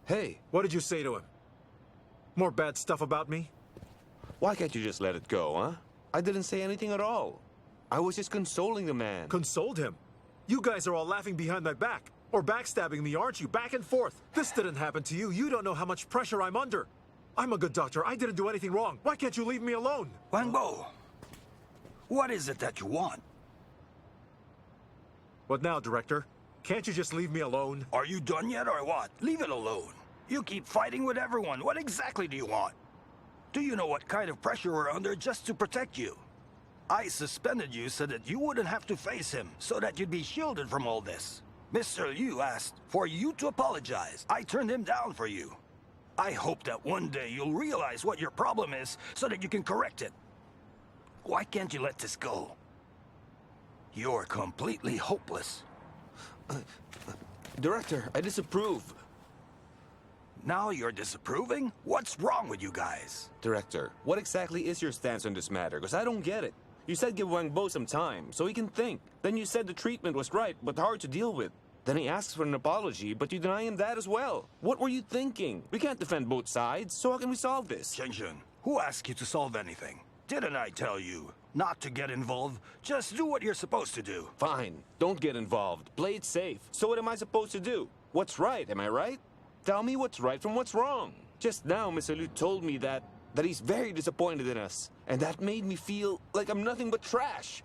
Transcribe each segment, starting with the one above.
Hey, What did you say to him? More bad stuff about me? why can't you just let it go, huh? I didn't say anything at all. I was just consoling the man. Consoled him? You guys are all laughing behind my back. Or backstabbing me, aren't you? Back and forth. This didn't happen to you. You don't know how much pressure I'm under. I'm a good doctor. I didn't do anything wrong. Why can't you leave me alone? Wang Bo, what is it that you want? What now, Director? Can't you just leave me alone? Are you done yet or what? Leave it alone. You keep fighting with everyone. What exactly do you want? Do you know what kind of pressure we're under just to protect you? I suspended you so that you wouldn't have to face him, so that you'd be shielded from all this. Mr. Liu asked for you to apologize. I turned him down for you. I hope that one day you'll realize what your problem is so that you can correct it. Why can't you let this go? You're completely hopeless. Director, I disapprove. Now you're disapproving? What's wrong with you guys? Director, what exactly is your stance on this matter? Because I don't get it. You said give Wang Bo some time, so he can think. Then you said the treatment was right, but hard to deal with. Then he asks for an apology, but you deny him that as well. What were you thinking? We can't defend both sides, so how can we solve this? Shuzhen, who asked you to solve anything? Didn't I tell you not to get involved? Just do what you're supposed to do. Fine, don't get involved. Play it safe. So what am I supposed to do? What's right, am I right? Tell me what's right from what's wrong. Just now, Mr. Liu told me that he's very disappointed in us. And that made me feel like I'm nothing but trash.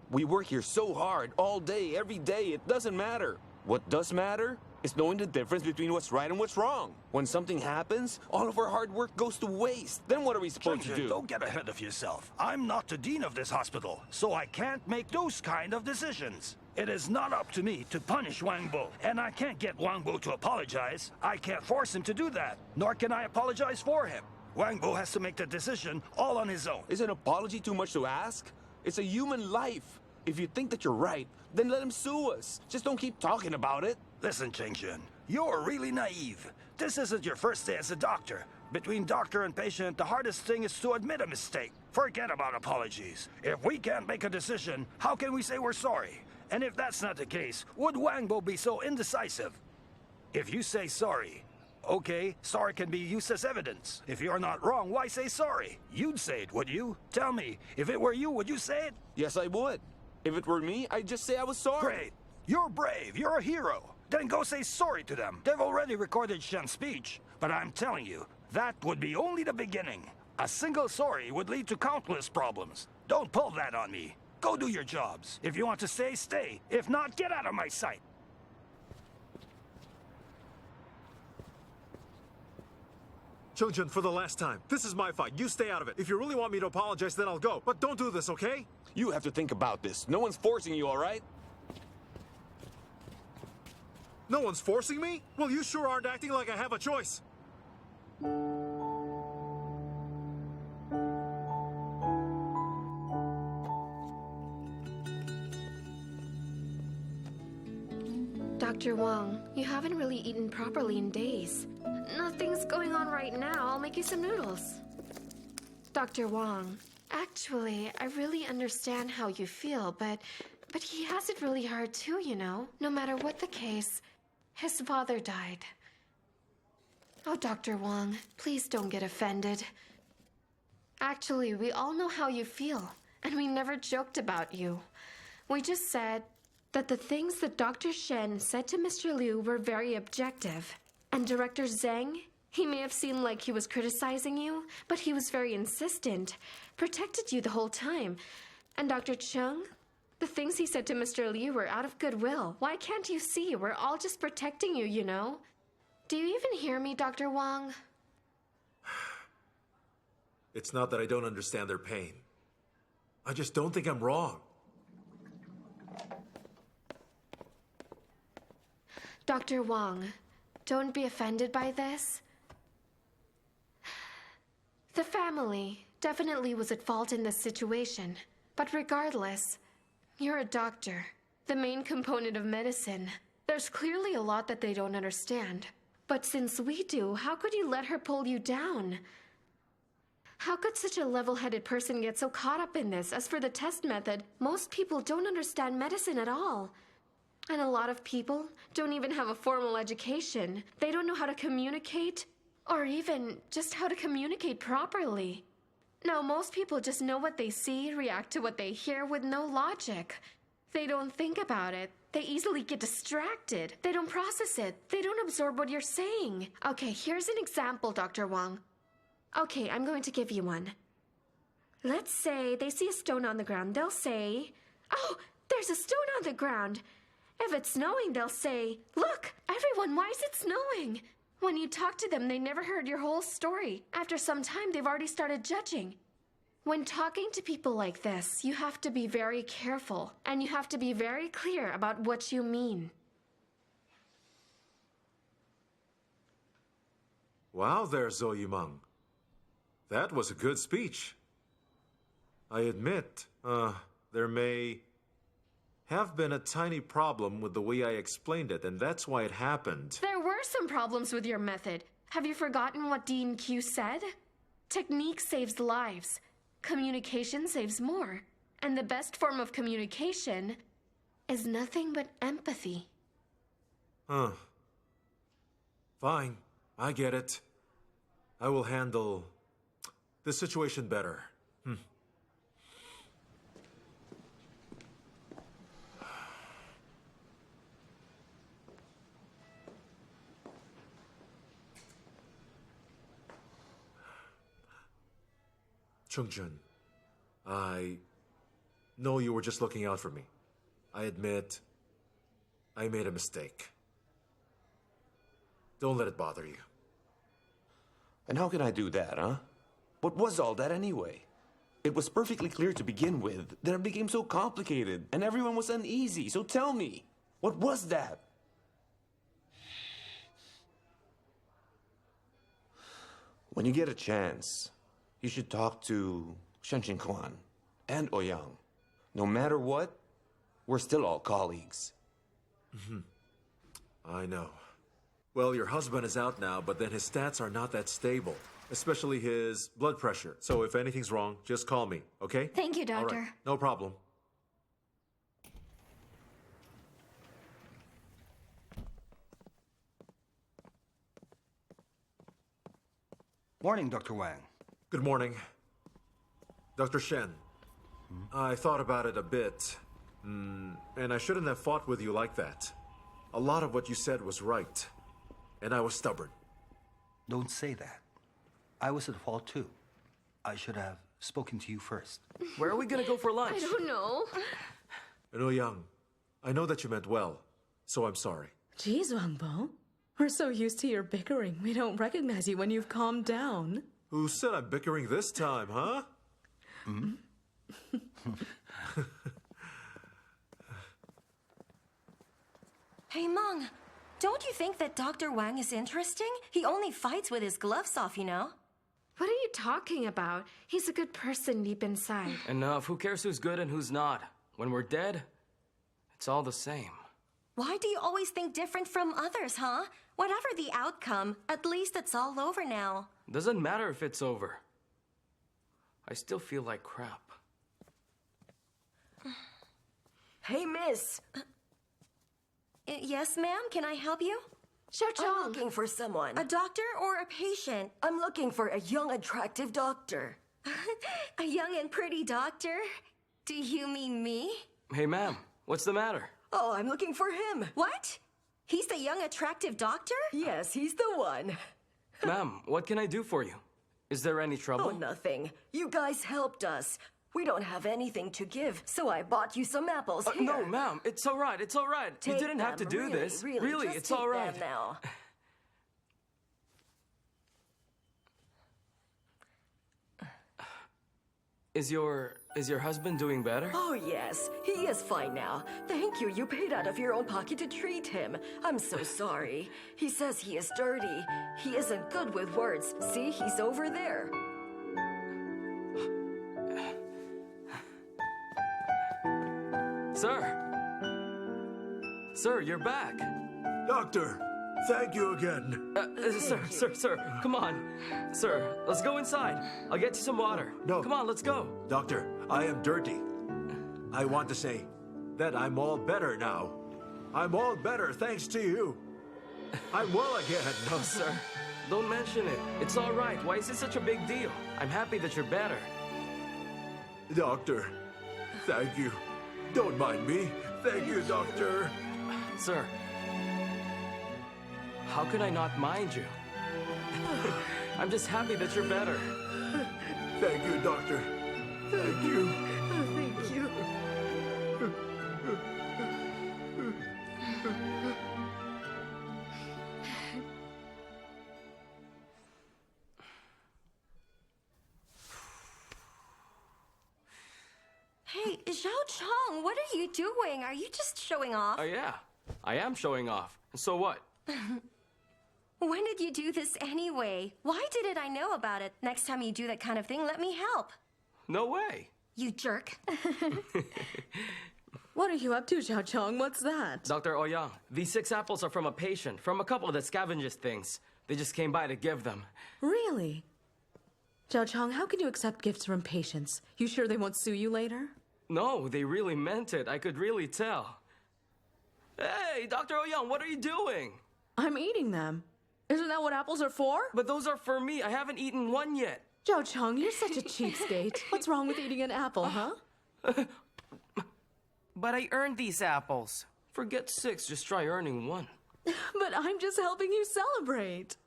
We work here so hard, all day, every day, it doesn't matter. What does matter is knowing the difference between what's right and what's wrong. When something happens, all of our hard work goes to waste. Then what are we supposed to do? Don't get ahead of yourself. I'm not the dean of this hospital, so I can't make those kind of decisions. It is not up to me to punish Wang Bo, and I can't get Wang Bo to apologize. I can't force him to do that, nor can I apologize for him. Wang Bo has to make the decision all on his own. Is an apology too much to ask? It's a human life. If you think that you're right, then let him sue us. Just don't keep talking about it. Listen, Qianqian, you're really naive. This isn't your first day as a doctor. Between doctor and patient, the hardest thing is to admit a mistake. Forget about apologies. If we can't make a decision, how can we say we're sorry? And if that's not the case, would Wang Bo be so indecisive? If you say sorry, okay, sorry can be used as evidence. If you're not wrong, why say sorry? You'd say it, would you? Tell me, if it were you, would you say it? Yes, I would. If it were me, I'd just say I was sorry. Great. You're brave. You're a hero. Then go say sorry to them. They've already recorded Shen's speech. But I'm telling you, that would be only the beginning. A single sorry would lead to countless problems. Don't pull that on me. Go do your jobs. If you want to stay, stay. If not, get out of my sight. Shuzhen, for the last time, this is my fight. You stay out of it. If you really want me to apologize, then I'll go. But don't do this, okay? You have to think about this. No one's forcing you, all right? No one's forcing me? Well, you sure aren't acting like I have a choice. Dr. Wang, you haven't really eaten properly in days. Nothing's going on right now. I'll make you some noodles. Dr. Wang, actually, I really understand how you feel, but he has it really hard too, you know. No matter what the case, his father died. Oh, Dr. Wang, please don't get offended. Actually, we all know how you feel, and we never joked about you. We just said that the things that Dr. Shen said to Mr. Liu were very objective. And Director Zheng, he may have seemed like he was criticizing you, but he was very insistent, protected you the whole time. And Dr. Chung, the things he said to Mr. Liu were out of goodwill. Why can't you see? We're all just protecting you, you know? Do you even hear me, Dr. Wang? It's not that I don't understand their pain. I just don't think I'm wrong. Dr. Wang, don't be offended by this. The family definitely was at fault in this situation. But regardless, you're a doctor, the main component of medicine. There's clearly a lot that they don't understand. But since we do, how could you let her pull you down? How could such a level-headed person get so caught up in this? As for the test method, most people don't understand medicine at all. And a lot of people don't even have a formal education. They don't know how to communicate, or even just how to communicate properly. Now, most people just know what they see, react to what they hear with no logic. They don't think about it. They easily get distracted. They don't process it. They don't absorb what you're saying. Okay, here's an example, Dr. Wang. Okay, I'm going to give you one. Let's say they see a stone on the ground. They'll say, "Oh, there's a stone on the ground." If it's snowing, they'll say, "Look, everyone, why is it snowing?" When you talk to them, they never heard your whole story. After some time, they've already started judging. When talking to people like this, you have to be very careful, and you have to be very clear about what you mean. Wow there, Zhou Yimeng. That was a good speech. I admit, there may have been a tiny problem with the way I explained it, and that's why it happened. There were some problems with your method. Have you forgotten what Dean Q said? Technique saves lives. Communication saves more. And the best form of communication is nothing but empathy. Fine, I get it. I will handle the situation better. Chungjun, I know you were just looking out for me. I admit, I made a mistake. Don't let it bother you. And how can I do that, huh? What was all that anyway? It was perfectly clear to begin with. Then it became so complicated, and everyone was uneasy. So tell me, what was that? When you get a chance, you should talk to Qianqian and Ouyang. No matter what, we're still all colleagues. I know. Well, your husband is out now, but then his stats are not that stable, especially his blood pressure. So if anything's wrong, just call me, okay? Thank you, All Doctor. right, no problem. Morning, Dr. Wang. Good morning. Dr. Shen, I thought about it a bit, and I shouldn't have fought with you like that. A lot of what you said was right, and I was stubborn. Don't say that. I was at fault too. I should have spoken to you first. Where are we gonna go for lunch? I don't know. And Ouyang, I know that you meant well, so I'm sorry. Geez, Wang Bo. We're so used to your bickering, we don't recognize you when you've calmed down. Who said I'm bickering this time, huh? Hey, Meng, don't you think that Dr. Wang is interesting? He only fights with his gloves off, you know? What are you talking about? He's a good person deep inside. Enough. Who cares who's good and who's not? When we're dead, it's all the same. Why do you always think different from others, huh? Whatever the outcome, at least it's all over now. Doesn't matter if it's over. I still feel like crap. Hey, miss. Yes, ma'am, can I help you? I'm Zhao. looking for someone. A doctor or a patient? I'm looking for a young, attractive doctor. A young and pretty doctor? Do you mean me? Hey, ma'am, what's the matter? Oh, I'm looking for him. What? He's the young, attractive doctor? Yes, he's the one. Ma'am, what can I do for you? Is there any trouble? Oh, nothing. You guys helped us. We don't have anything to give, so I bought you some apples. Here. No, ma'am, it's all right, it's all right. Take You didn't have to them, do really, this. Really, just it's take all right. them now. Is your husband doing better? Oh, yes. He is fine now. Thank you. You paid out of your own pocket to treat him. I'm so sorry. He says he is dirty. He isn't good with words. See, he's over there. Sir, you're back. Doctor, thank you again. Sir, come on. Sir, let's go inside. I'll get you some water. No. Come on, let's go. Doctor, I am dirty. I want to say that I'm all better now. I'm all better thanks to you. I'm well again. Oh, sir, don't mention it. It's all right. Why is it such a big deal? I'm happy that you're better. Doctor, thank you. Don't mind me. Thank you, Doctor. Sir, how can I not mind you? I'm just happy that you're better. Thank you, Doctor. Thank you. Thank you. Hey, Zhao Chong, what are you doing? Are you just showing off? Oh, yeah. I am showing off. So what? When did you do this anyway? Why didn't I know about it? Next time you do that kind of thing, let me help. No way. You jerk. What are you up to, Zhao Chong? What's that? Dr. Ouyang, these 6 apples are from a patient, from a couple that scavenges things. They just came by to give them. Really? Zhao Chong, how can you accept gifts from patients? You sure they won't sue you later? No, they really meant it. I could really tell. Hey, Dr. Ouyang, what are you doing? I'm eating them. Isn't that what apples are for? But those are for me. I haven't eaten one yet. Zhao Chong, you're such a cheapskate. What's wrong with eating an apple, huh? But I earned these apples. Forget 6, just try earning 1. But I'm just helping you celebrate.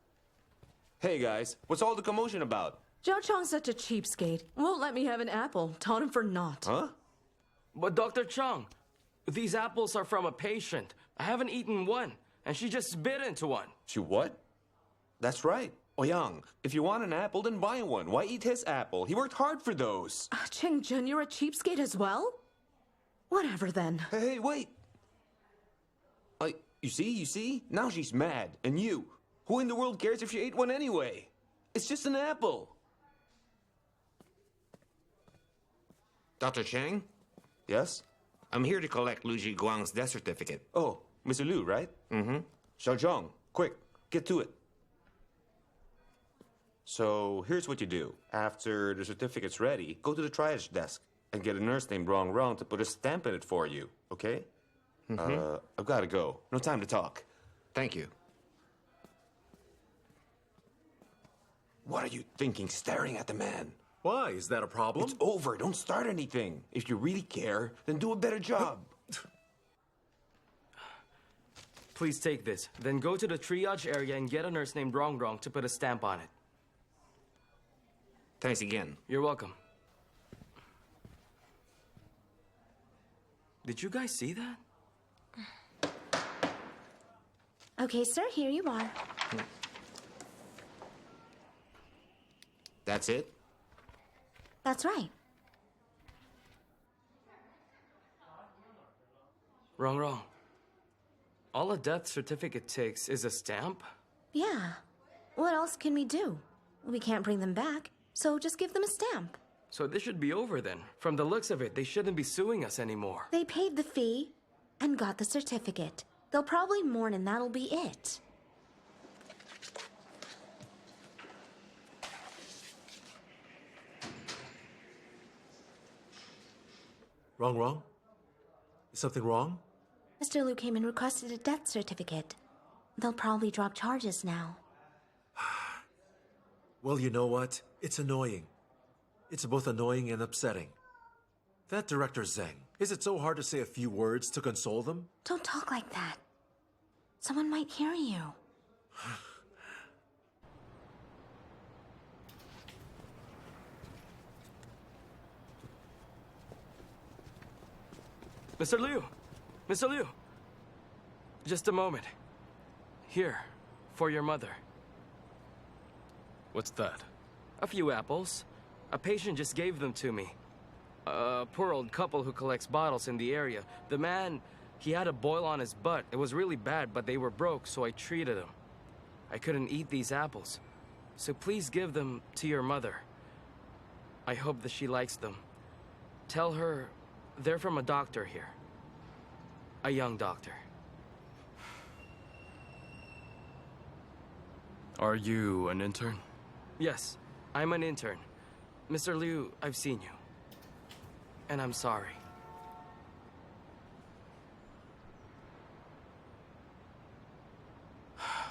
Hey guys, what's all the commotion about? Zhao Chong's such a cheapskate. Won't let me have an apple. Taught him for naught. Huh? But Dr. Chong, these apples are from a patient. I haven't eaten one, and she just bit into one. She what? That's right. Ouyang, if you want an apple, then buy one. Why eat his apple? He worked hard for those. Qianqian, you're a cheapskate as well? Whatever then. Hey, wait. You see? Now she's mad. And you? Who in the world cares if she ate one anyway? It's just an apple. Dr. Chang? Yes? I'm here to collect Lu Zhiguang's death certificate. Oh, Mr. Liu, right? Mm-hmm. Zhao, quick, get to it. So, here's what you do. After the certificate's ready, go to the triage desk and get a nurse named Wang to put a stamp in it for you, okay? I've got to go. No time to talk. Thank you. What are you thinking, staring at the man? Why? Is that a problem? It's over. Don't start anything. If you really care, then do a better job. Please take this. Then go to the triage area and get a nurse named Wang to put a stamp on it. Thanks again. You're welcome. Did you guys see that? Okay, sir, here you are. That's it? That's right. Wrong. All a death certificate takes is a stamp? Yeah. What else can we do? We can't bring them back, so just give them a stamp. So this should be over then. From the looks of it, they shouldn't be suing us anymore. They paid the fee and got the certificate. They'll probably mourn and that'll be it. Wrong? Is something wrong? Mr. Liu came and requested a death certificate. They'll probably drop charges now. Well, you know what? It's annoying. It's both annoying and upsetting. That director Zheng, is it so hard to say a few words to console them? Don't talk like that. Someone might hear you. Mr. Liu! Just a moment. Here, for your mother. What's that? A few apples. A patient just gave them to me. A poor old couple who collects bottles in the area. The man, he had a boil on his butt. It was really bad, but they were broke, so I treated him. I couldn't eat these apples. So please give them to your mother. I hope that she likes them. Tell her they're from a doctor here. A young doctor. Are you an intern? Yes, I'm an intern. Mr. Liu, I've seen you. And I'm sorry.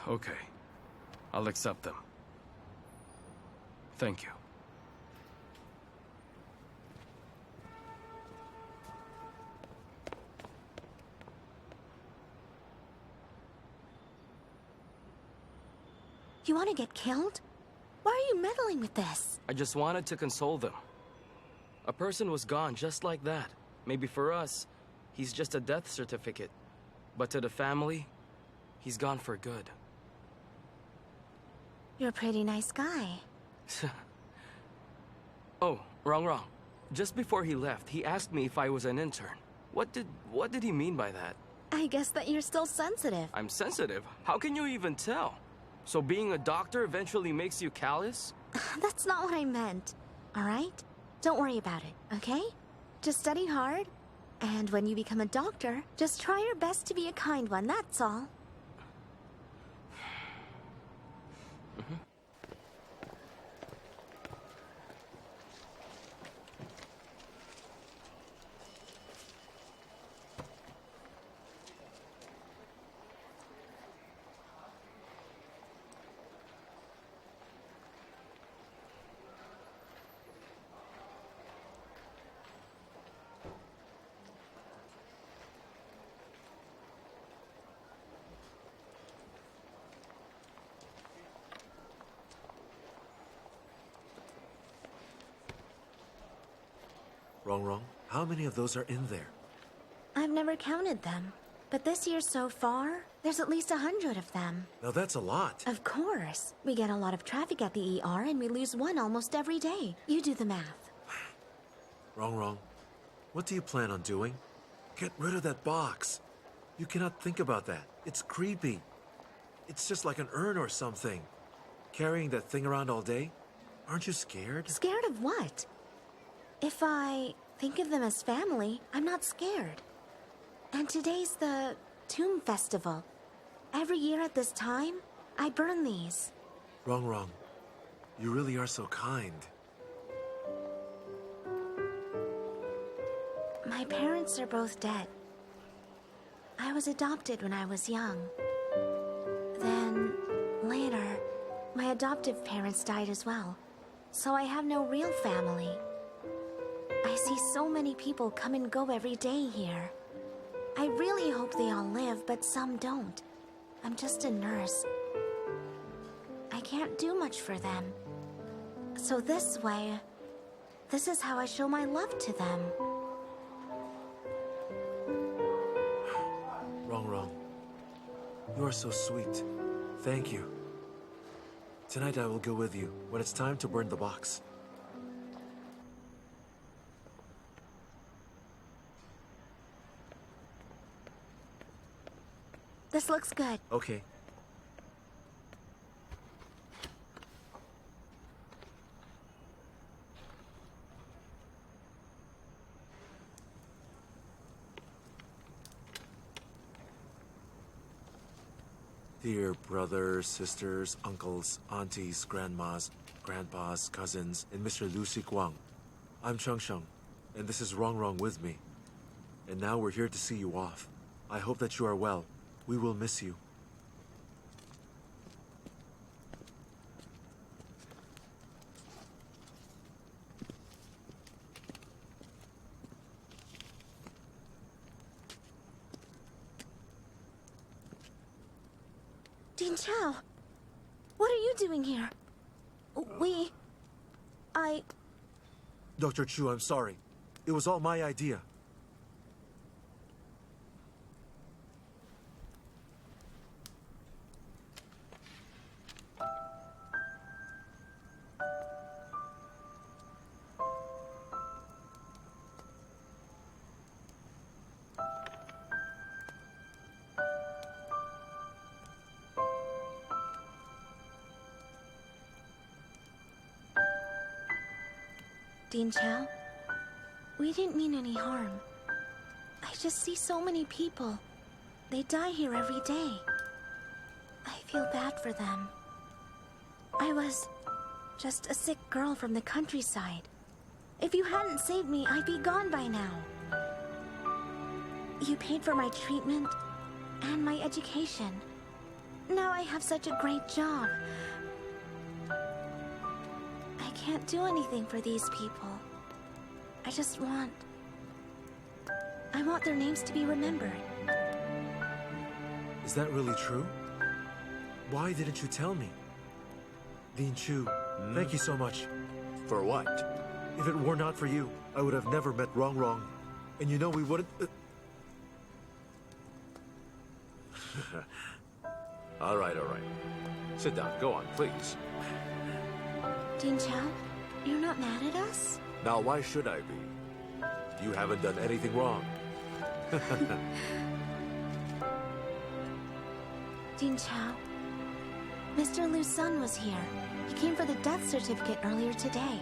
Okay. I'll accept them. Thank you. You want to get killed? Why are you meddling with this? I just wanted to console them. A person was gone just like that. Maybe for us, he's just a death certificate. But to the family, he's gone for good. You're a pretty nice guy. Oh, wrong. Just before he left, he asked me if I was an intern. What did he mean by that? I guess that you're still sensitive. I'm sensitive? How can you even tell? So being a doctor eventually makes you callous? That's not what I meant. All right? Don't worry about it, okay? Just study hard, and when you become a doctor, just try your best to be a kind one, that's all. Wrong. How many of those are in there? I've never counted them, but this year so far, there's at least 100 of them. Now that's a lot. Of course. We get a lot of traffic at the ER and we lose one almost every day. You do the math. Wrong. What do you plan on doing? Get rid of that box. You cannot think about that. It's creepy. It's just like an urn or something. Carrying that thing around all day? Aren't you scared? Scared of what? If I think of them as family, I'm not scared. And today's the Tomb Festival. Every year at this time, I burn these. Wrong. You really are so kind. My parents are both dead. I was adopted when I was young. Then, later, my adoptive parents died as well. So I have no real family. I see so many people come and go every day here. I really hope they all live, but some don't. I'm just a nurse. I can't do much for them. So this way, this is how I show my love to them. Wrong. You are so sweet. Thank you. Tonight I will go with you when it's time to burn the box. This looks good. Okay. Dear brothers, sisters, uncles, aunties, grandmas, grandpas, cousins, and Mr. Lucy Wang. I'm Sheng, and this is Wrong with me. And now we're here to see you off. I hope that you are well. We will miss you. Zhao, what are you doing here? Dr. Chu, I'm sorry. It was all my idea. Zhao, we didn't mean any harm. I just see so many people. They die here every day. I feel bad for them. I was just a sick girl from the countryside. If you hadn't saved me, I'd be gone by now. You paid for my treatment and my education. now I have such a great job. I can't do anything for these people. I just want... I want their names to be remembered. Is that really true? Why didn't you tell me? Dean Chu, thank you so much. For what? If it were not for you, I would have never met Wang. And you know we wouldn't... All right. Sit down. Go on, please. Dean Chow, you're not mad at us? Now, why should I be? You haven't done anything wrong. Dean Chow, Mr. Liu's son was here. He came for the death certificate earlier today.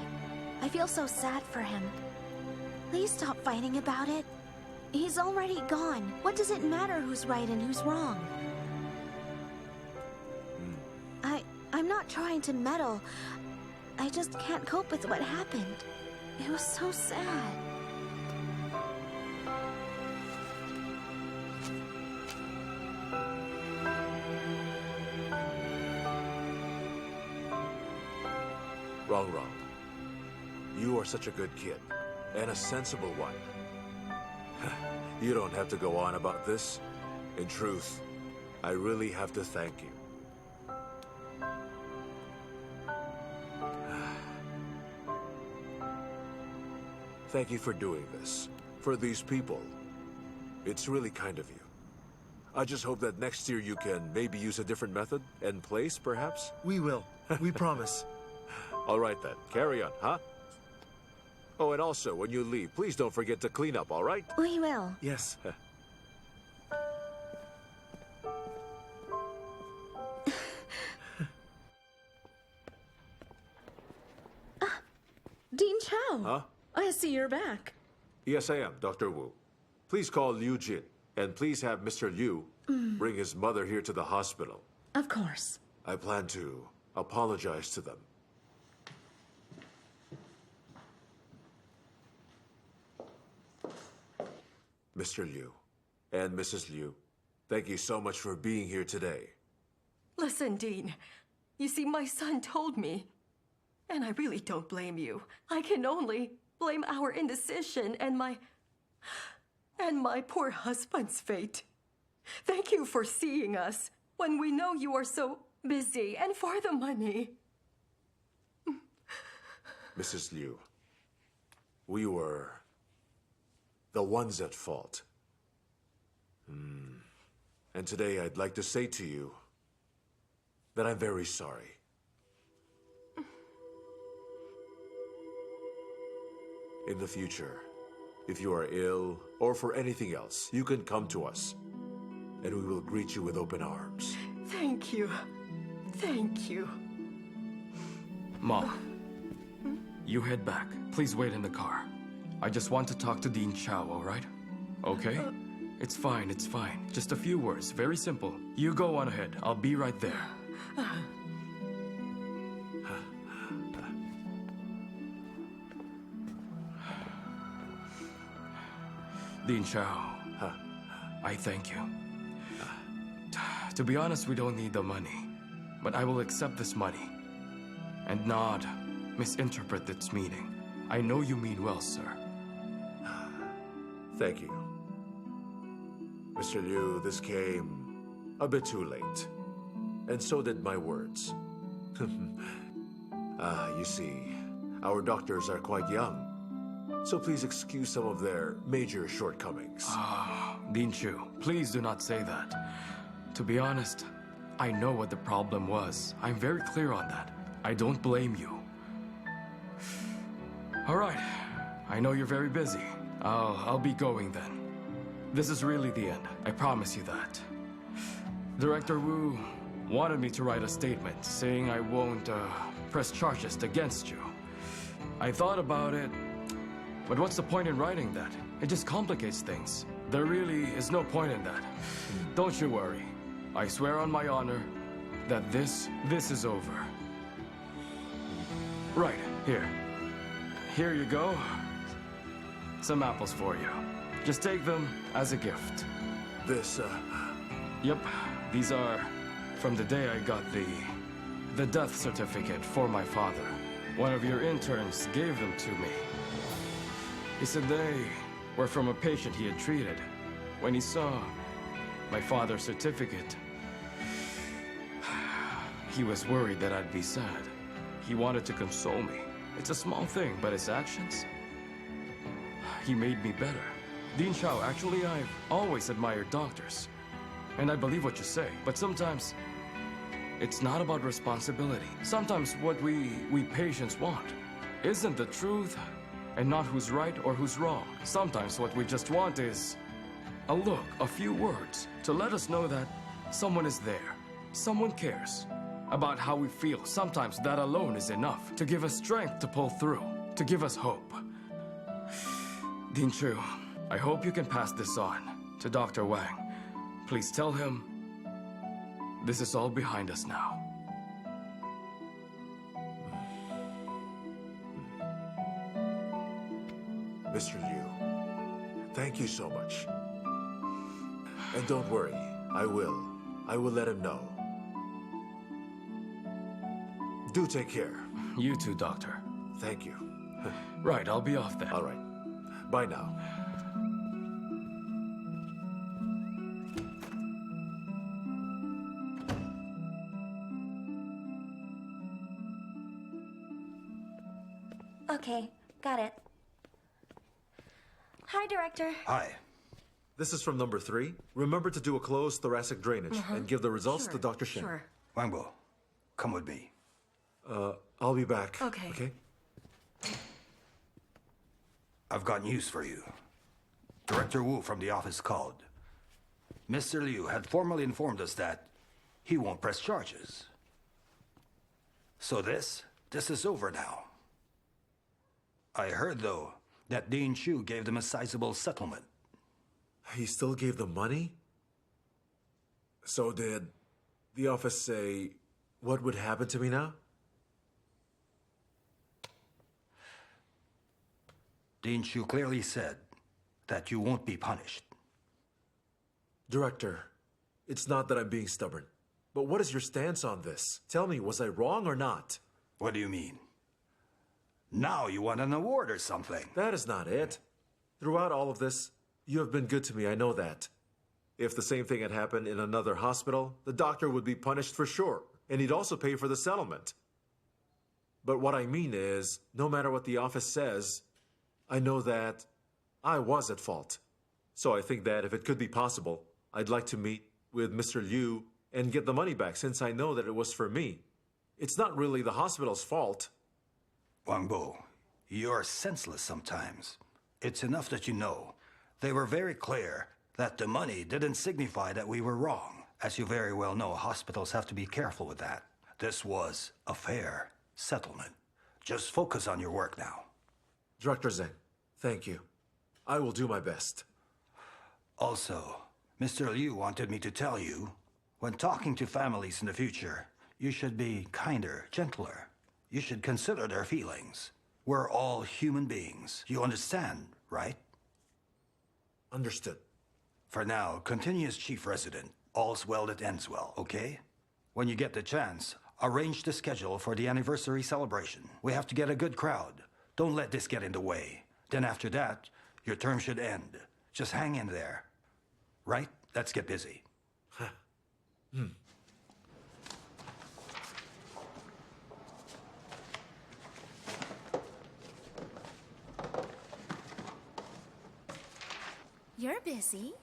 I feel so sad for him. Please stop fighting about it. He's already gone. What does it matter who's right and who's wrong? I'm not trying to meddle. I just can't cope with what happened. It was so sad. Wrong. You are such a good kid, and a sensible one. You don't have to go on about this. In truth, I really have to thank you. Thank you for doing this. For these people. It's really kind of you. I just hope that next year you can maybe use a different method and place, perhaps? We will. We promise. All right then, carry on, huh? Oh, and also, when you leave, please don't forget to clean up, all right? We will. Yes. Dean Chow! Huh? I see you're back. Yes, I am, Dr. Wu. Please call Liu Jin, and please have Mr. Liu bring his mother here to the hospital. Of course. I plan to apologize to them. Mr. Liu and Mrs. Liu, thank you so much for being here today. Listen, Dean. You see, my son told me. And I really don't blame you. I can only blame our indecision and my poor husband's fate. Thank you for seeing us when we know you are so busy and for the money. Mrs. Liu, we were the ones at fault. And today I'd like to say to you that I'm very sorry. In the future, if you are ill or for anything else, you can come to us, and we will greet you with open arms. Thank you. Thank you. Mom, you head back. Please wait in the car. I just want to talk to Dean Chow, all right? Okay? It's fine. Just a few words, very simple. You go on ahead. I'll be right there. Dean Chow, I thank you. To be honest, we don't need the money, but I will accept this money and not misinterpret its meaning. I know you mean well, sir. Thank you. Mr. Liu, this came a bit too late, and so did my words. You see, our doctors are quite young. So please excuse some of their major shortcomings. Dean Chu, please do not say that. To be honest, I know what the problem was. I'm very clear on that. I don't blame you. All right. I know you're very busy. I'll be going then. This is really the end. I promise you that. Director Wu wanted me to write a statement saying I won't press charges against you. I thought about it, but what's the point in writing that? It just complicates things. There really is no point in that. Don't you worry. I swear on my honor that this is over. Right, here. Here you go. Some apples for you. Just take them as a gift. This, Yep, these are from the day I got the death certificate for my father. One of your interns gave them to me. He said they were from a patient he had treated. When he saw my father's certificate, he was worried that I'd be sad. He wanted to console me. It's a small thing, but his actions, he made me better. Dean Zhao, actually, I've always admired doctors. And I believe what you say, but sometimes it's not about responsibility. Sometimes what we patients want isn't the truth and not who's right or who's wrong. Sometimes what we just want is a look, a few words to let us know that someone is there, someone cares about how we feel. Sometimes that alone is enough to give us strength to pull through, to give us hope. Dean Chu, I hope you can pass this on to Dr. Wang. Please tell him this is all behind us now. Mr. Liu, thank you so much. And don't worry, I will let him know. Do take care. You too, Doctor. Thank you. Right, I'll be off then. All right. Bye now. Okay, got it. Hi, Director. Hi. This is from number 3. Remember to do a closed thoracic drainage and give the results to Dr. Shen. Sure. Wangbo, come with me. I'll be back. Okay. Okay? I've got news for you. Director Wu from the office called. Mr. Liu had formally informed us that he won't press charges. So this is over now. I heard, though, that Dean Chu gave them a sizable settlement. He still gave the money? So did the office say what would happen to me now? Dean Chu clearly said that you won't be punished. Director, it's not that I'm being stubborn, but what is your stance on this? Tell me, was I wrong or not? What do you mean? Now you want an award or something? That is not it. Throughout all of this, you have been good to me, I know that. If the same thing had happened in another hospital, the doctor would be punished for sure, and he'd also pay for the settlement. But what I mean is, no matter what the office says, I know that I was at fault. So I think that if it could be possible, I'd like to meet with Mr. Liu and get the money back, since I know that it was for me. It's not really the hospital's fault. Wangbo, you're senseless sometimes. It's enough that you know. They were very clear that the money didn't signify that we were wrong. As you very well know, hospitals have to be careful with that. This was a fair settlement. Just focus on your work now. Director Zheng, thank you. I will do my best. Also, Mr. Liu wanted me to tell you, when talking to families in the future, you should be kinder, gentler. You should consider their feelings. We're all human beings. You understand, right? Understood. For now, continue as chief resident. All's well that ends well, okay? When you get the chance, arrange the schedule for the anniversary celebration. We have to get a good crowd. Don't let this get in the way. Then after that, your term should end. Just hang in there. Right? Let's get busy. You're busy.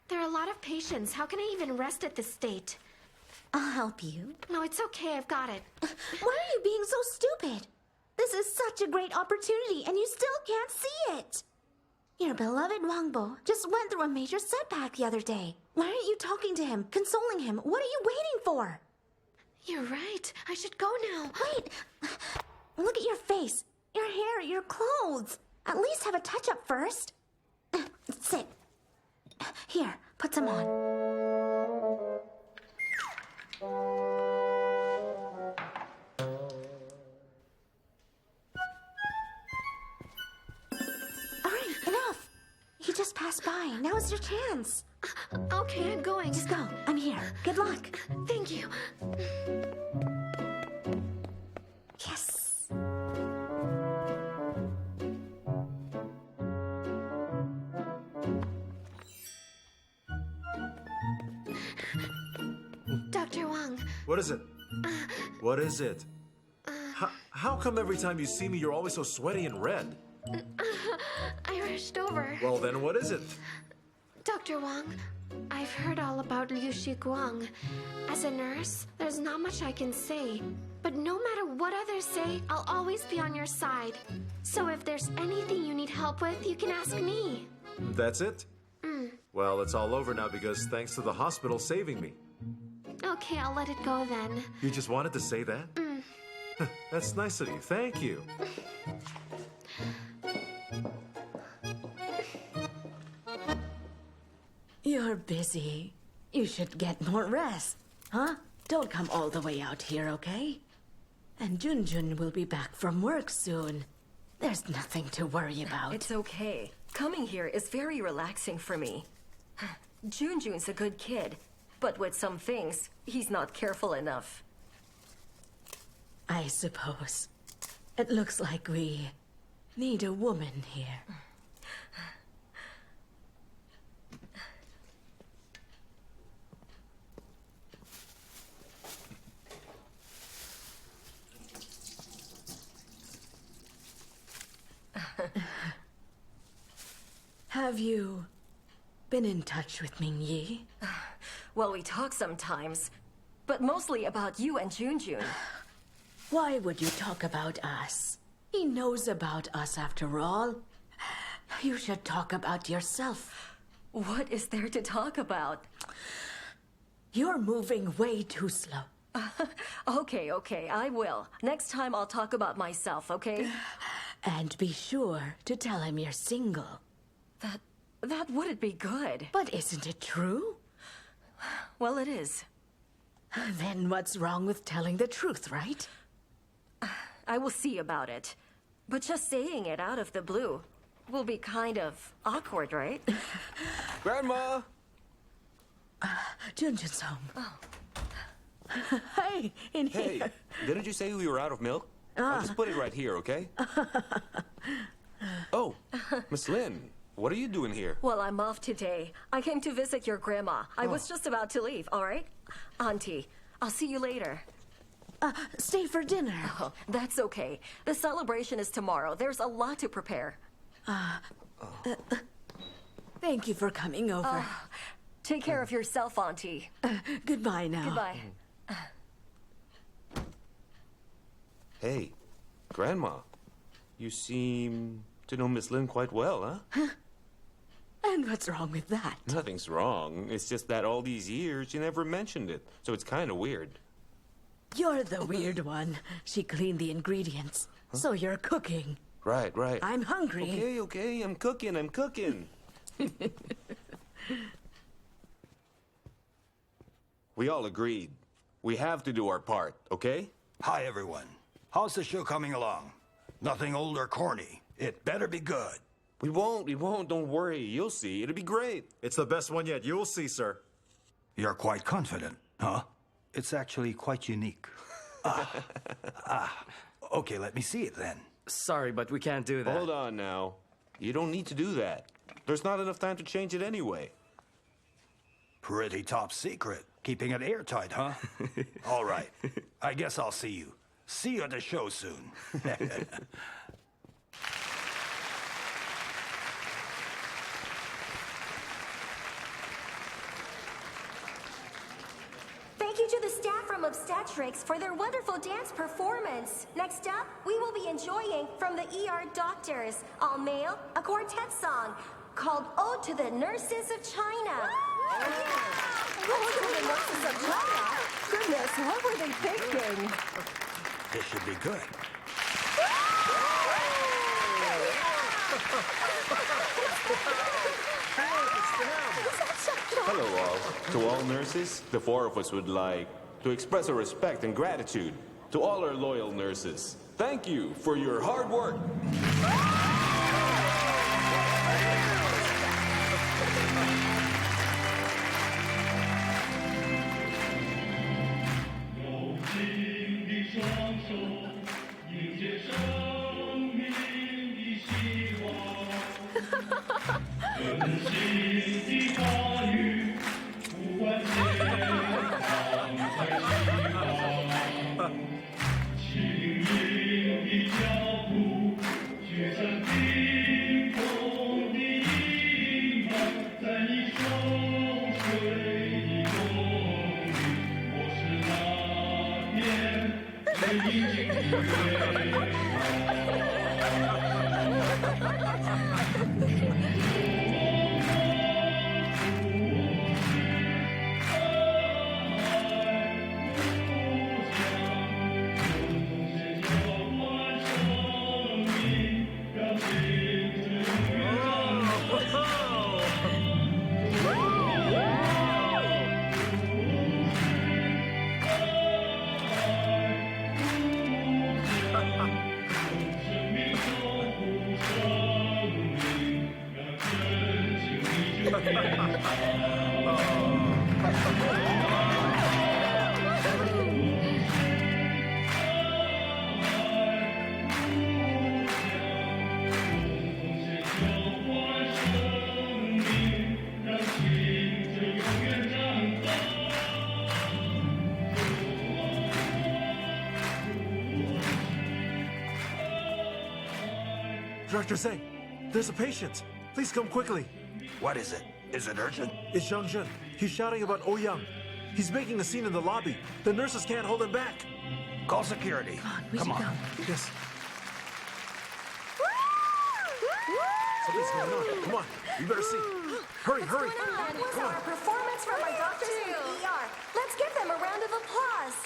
There are a lot of patients. How can I even rest at this state? I'll help you. No, it's okay. I've got it. Why are you being so stupid? This is such a great opportunity, and you still can't see it. Your beloved Wangbo just went through a major setback the other day. Why aren't you talking to him, consoling him? What are you waiting for? You're right. I should go now. Wait. Look at your face, your hair, your clothes. At least have a touch-up first. Sit. Here, put some on. All right, enough. He just passed by. Now is your chance. Okay, I'm going. Just go. I'm here. Good luck. Thank you. Yes. Dr. Wang, What is it? What is it? How come every time you see me, you're always so sweaty and red? I rushed over. Well, then what is it? Dr. Wang, I've heard all about Liu Shiguang. As a nurse, there's not much I can say. But no matter what others say, I'll always be on your side. So if there's anything you need help with, you can ask me. That's it? Well, it's all over now because thanks to the hospital saving me. Okay, I'll let it go then. You just wanted to say that? That's nice of you. Thank you. You're busy. You should get more rest. Huh? Don't come all the way out here, okay? And Junjun will be back from work soon. There's nothing to worry about. It's okay. Coming here is very relaxing for me. Junjun's a good kid, but with some things, he's not careful enough. I suppose. It looks like we need a woman here. Have you been in touch with Ming Yi? Well, we talk sometimes, but mostly about you and Junjun. Why would you talk about us? He knows about us after all. You should talk about yourself. What is there to talk about? You're moving way too slow. Okay, I will. Next time I'll talk about myself, okay? And be sure to tell him you're single. That wouldn't be good. But isn't it true? Well, it is. Then what's wrong with telling the truth, right? I will see about it. But just saying it out of the blue will be kind of awkward, right? Grandma! Junjun's home. Oh. Hey, in here. Hey, didn't you say we were out of milk? I'll just put it right here, okay? Oh, Miss Lin, what are you doing here? Well, I'm off today. I came to visit your grandma. I was just about to leave, all right? Auntie, I'll see you later. Stay for dinner. Oh, that's okay. The celebration is tomorrow. There's a lot to prepare. Thank you for coming over. Take care of yourself, Auntie. Goodbye now. Goodbye. Hey, Grandma, you seem to know Miss Lin quite well, huh? And what's wrong with that? Nothing's wrong. It's just that all these years you never mentioned it, so it's kind of weird. You're the weird one. She cleaned the ingredients, so you're cooking. Right. I'm hungry. Okay, I'm cooking. We all agreed. We have to do our part, okay? Hi, everyone. How's the show coming along? Nothing old or corny. It better be good. We won't. Don't worry. You'll see. It'll be great. It's the best one yet. You'll see, sir. You're quite confident, huh? It's actually quite unique. Okay, let me see it then. Sorry, but we can't do that. Hold on now. You don't need to do that. There's not enough time to change it anyway. Pretty top secret. Keeping it airtight, huh? All right. I guess I'll see you. See you at the show soon. Thank you to the staff from Obstetrics for their wonderful dance performance. Next up, we will be enjoying from the ER Doctors, all male, a quartet song called Ode to the Nurses of China. Ode to the Nurses of China? Goodness, what were they thinking? This should be good. Hello, all. To all nurses, the four of us would like to express our respect and gratitude to all our loyal nurses. Thank you for your hard work. Dr. Zheng, there's a patient. Please come quickly. What is it? Is it urgent? It's Zhang Jianing. He's shouting about Yang. He's making a scene in the lobby. The nurses can't hold him back. Call security. Come on. Yes. Something's going on. Come on. You better see. Hurry, hurry. That was our performance from our doctors in the ER. Let's give them a round of applause.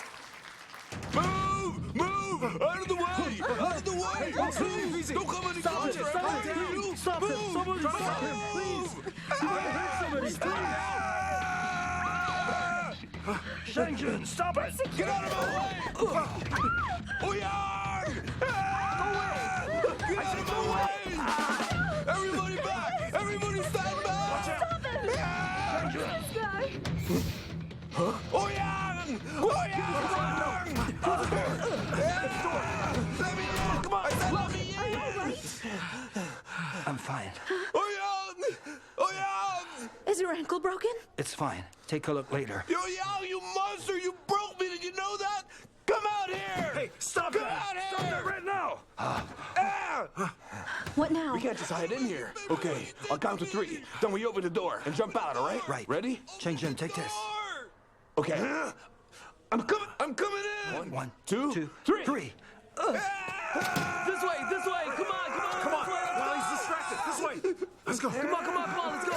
Move! Move! Out of the way! Out of the way! Move! Easy. Don't come any Stop closer! him! Stop him! Stop him! Someone stop him! Please! You might hurt somebody! Shenzhen, stop it! Get out of my way! Oh, yeah! Get out of my way! Everybody back! Everybody stand back! Stop it! Huh? Oh, yeah! Oh, yeah! Let me in! Come on! I said let me in! I'm fine. Oh, yeah! Oh, yeah! Is your ankle broken? It's fine. Take a look later. Yo, Yang, you monster! You broke me! Did you know that? Come out here! Hey, stop Come it! out here! Stop it right now! What now? We can't just hide in here. Okay, I'll count to 3. Then we open the door and jump out, all right? Right. Ready? Shenzhen, take this. Okay. I'm coming in! 1, 2, 3. This way! This way! Come on! Come on! While he's distracted, this way! Let's go! Come on! Let's go!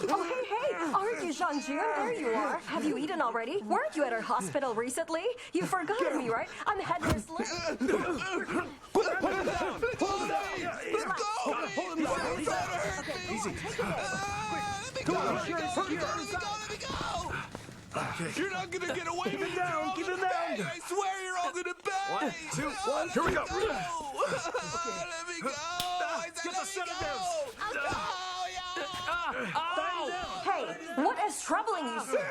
Oh, hey! Aren't you Zhang Jianing? There you are. Have you eaten already? Weren't you at our hospital recently? You forgot me, right? I'm head nurse Lin. Put him down! Hold him down! Let's go! Hold him down! He's trying to hurt me! Easy. Let me go! Let me go! Okay. You're not gonna get away with it! Keep him down! I swear you're all gonna pay! 1, 2, 1, here we go! Let me go! I said Get the let me center go! Hey, what is troubling you, sir?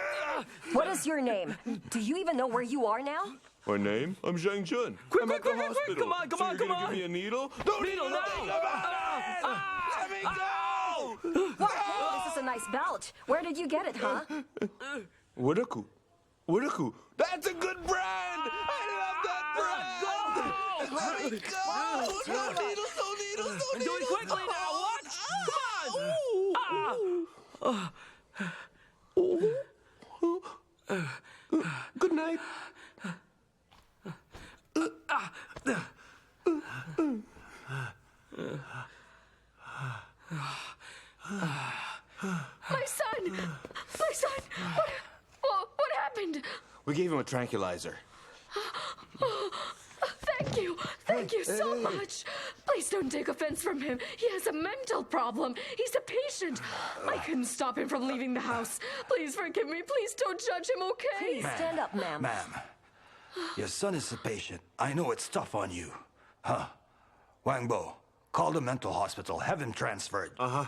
What is your name? Do you even know where you are now? My name? I'm Zhang Jianing. I'm at the hospital. Come on, so you're gonna give me a needle? Don't Needle, know no! about it! Let me go! What? Oh, this is a nice belt. Where did you get it, huh? YOUKU. YOUKU. That's a good brand! I love that brand! Let me go! No needles, no needles, no needles! Do it quickly now! What? Come on! Good night. My son! My son! What happened? We gave him a tranquilizer. Thank you. Thank you so much. Please don't take offense from him. He has a mental problem. He's a patient. I couldn't stop him from leaving the house. Please forgive me. Please don't judge him, okay? Please stand up, ma'am. Ma'am, your son is a patient. I know it's tough on you. Huh? Wang Bo, call the mental hospital. Have him transferred. Uh-huh.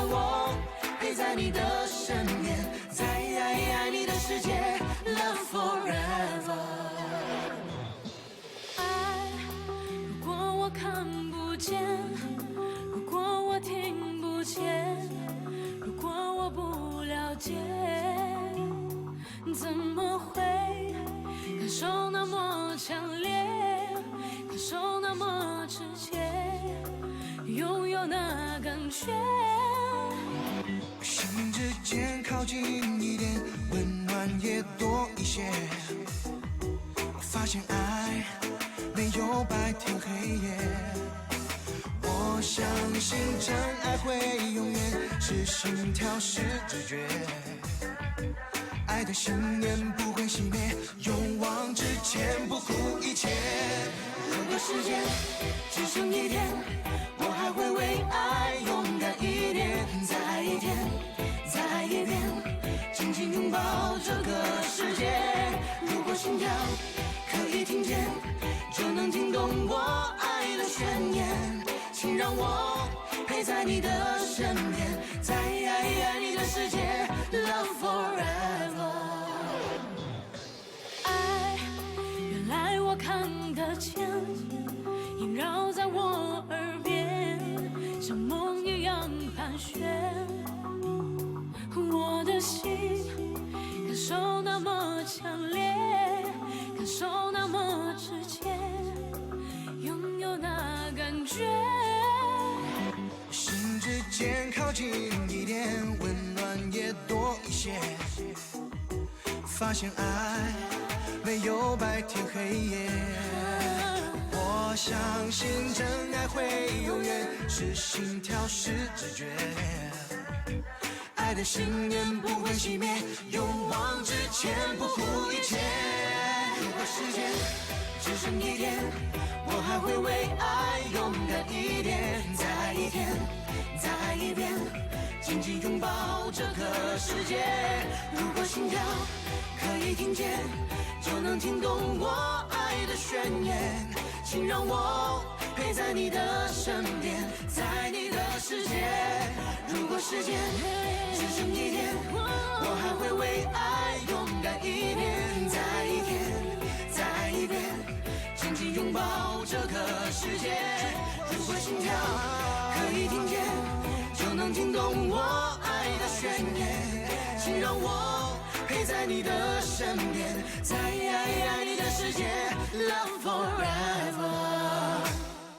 我陪在你的身边，在爱你的世界 Love forever。 爱，如果我看不见，如果我听不见，如果我不了解，怎么会感受那么强烈，感受那么直接，拥有那感觉。心之间靠近一点，温暖也多一些。我发现爱没有白天黑夜，我相信真爱会永远是心跳是直觉，爱的信念不会熄灭，勇往直前不顾一切。如果时间只剩一天，我还会为爱勇敢一点，再爱一天，再爱一遍，紧紧拥抱这个世界。如果心跳可以听见，就能听懂我爱的宣言，请让我陪在你的身边，在爱你的世界 Love forever。 爱，原来我看得见，萦绕在我耳边，像梦一样盘旋。我的心感受那么强烈，感受那么直接，拥有那感觉。心之间靠近一点，温暖也多一些。发现爱没有白天黑夜，我相信真爱会永远是心跳是直觉，爱的信念不会熄灭，勇往直前不顾一切。如果时间只剩一天，我还会为爱勇敢一点，再爱一天，再爱一遍，紧紧拥抱这个世界。如果心跳可以听见，就能听懂我爱的宣言，请让我陪在你的身边，在你的世界。如果时间只剩一天，我还会为爱勇敢一点，再爱一天，再爱一遍，紧紧拥抱这个世界。如果心跳可以听见，就能听懂我爱的宣言，请让我陪在你的身边，在爱你的世界 Love forever。